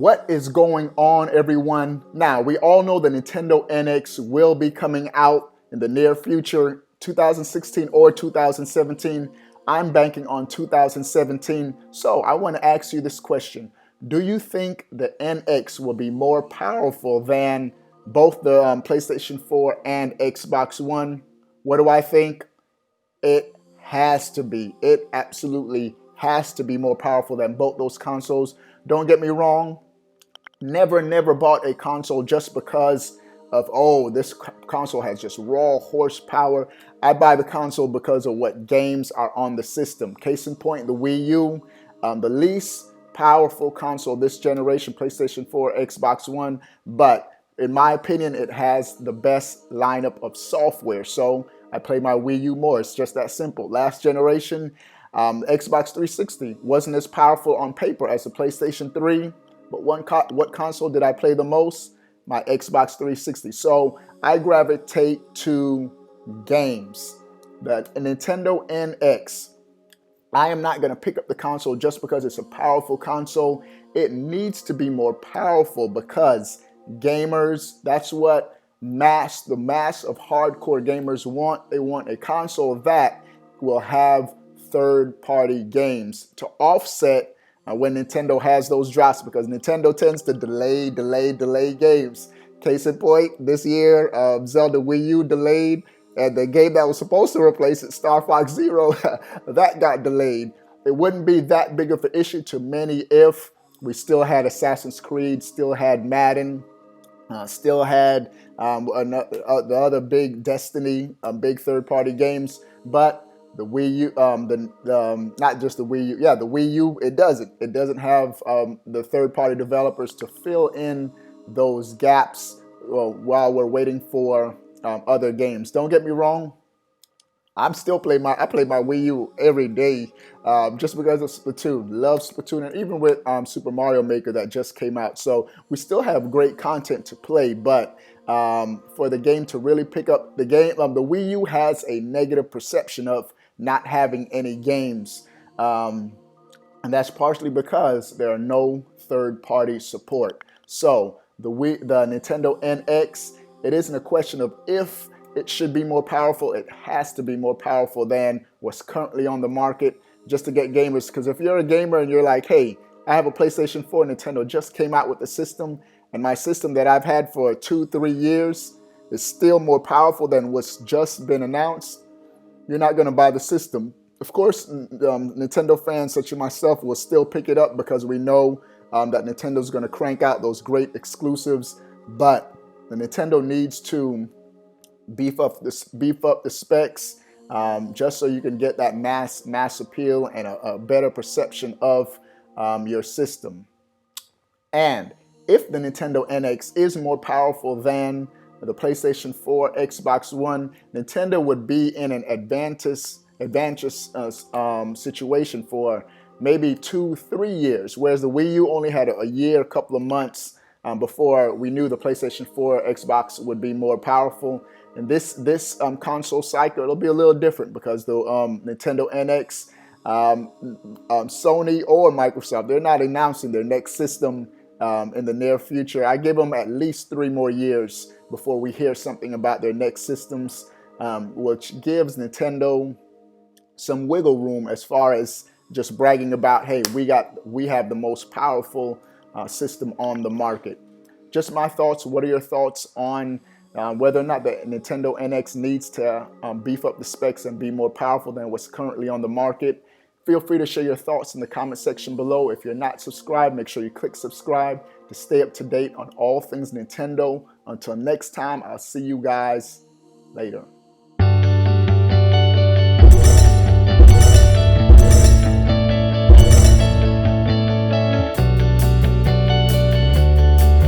What is going on, everyone? Now, we all know the Nintendo NX will be coming out in the near future, 2016 or 2017. I'm banking on 2017. So I want to ask you this question. Do you think the NX will be more powerful than both the PlayStation 4 and Xbox One? What do I think? It has to be. It absolutely has to be more powerful than both those consoles. Don't get me wrong. Never bought a console just because of, oh, this console has just raw horsepower. I buy the console because of what games are on the system. Case in point, the Wii U, the least powerful console this generation, PlayStation 4, Xbox One, but in my opinion, it has the best lineup of software. So I play my Wii U more. It's just that simple. Last generation, Xbox 360 wasn't as powerful on paper as the PlayStation 3. But what console did I play the most? My Xbox 360. So I gravitate to games. The Nintendo NX, I am not going to pick up the console just because it's a powerful console. It needs to be more powerful because gamers, that's what the mass of hardcore gamers want. They want a console that will have third-party games to offset when Nintendo has those drops, because Nintendo tends to delay games. Case in point, this year, Zelda Wii U delayed, and the game that was supposed to replace it, Star Fox Zero, that got delayed. It wouldn't be that big of an issue to many if we still had Assassin's Creed, still had Madden, still had the other big Destiny, big third-party games, but the Wii U, not just the Wii U, yeah, the Wii U, it doesn't have the third-party developers to fill in those gaps while we're waiting for other games. Don't get me wrong, I play my Wii U every day just because of Splatoon. Love Splatoon, and even with Super Mario Maker that just came out. So we still have great content to play, but for the game to really pick up the game, the Wii U has a negative perception of not having any games, and that's partially because there are no third-party support. So the Nintendo NX, it isn't a question of if it should be more powerful. It has to be more powerful than what's currently on the market just to get gamers. Because if you're a gamer and you're like, hey, I have a PlayStation 4, Nintendo just came out with the system, and my system that I've had for 2-3 years is still more powerful than what's just been announced, you're not going to buy the system. Of course, Nintendo fans such as myself will still pick it up because we know that Nintendo's going to crank out those great exclusives, but the Nintendo needs to beef up the specs just so you can get that mass appeal and a better perception of your system. And if the Nintendo NX is more powerful than the PlayStation 4, Xbox One, Nintendo would be in an advantageous situation for maybe 2-3 years, whereas the Wii U only had a year, a couple of months before we knew the PlayStation 4, Xbox would be more powerful. And this console cycle, it'll be a little different because the Nintendo NX, Sony or Microsoft, they're not announcing their next system in the near future. I give them at least 3 more years before we hear something about their next systems, which gives Nintendo some wiggle room as far as just bragging about, hey, we have the most powerful system on the market. Just my thoughts. What are your thoughts on whether or not the Nintendo NX needs to beef up the specs and be more powerful than what's currently on the market? Feel free to share your thoughts in the comment section below. If you're not subscribed, make sure you click subscribe to stay up to date on all things Nintendo. Until next time, I'll see you guys later.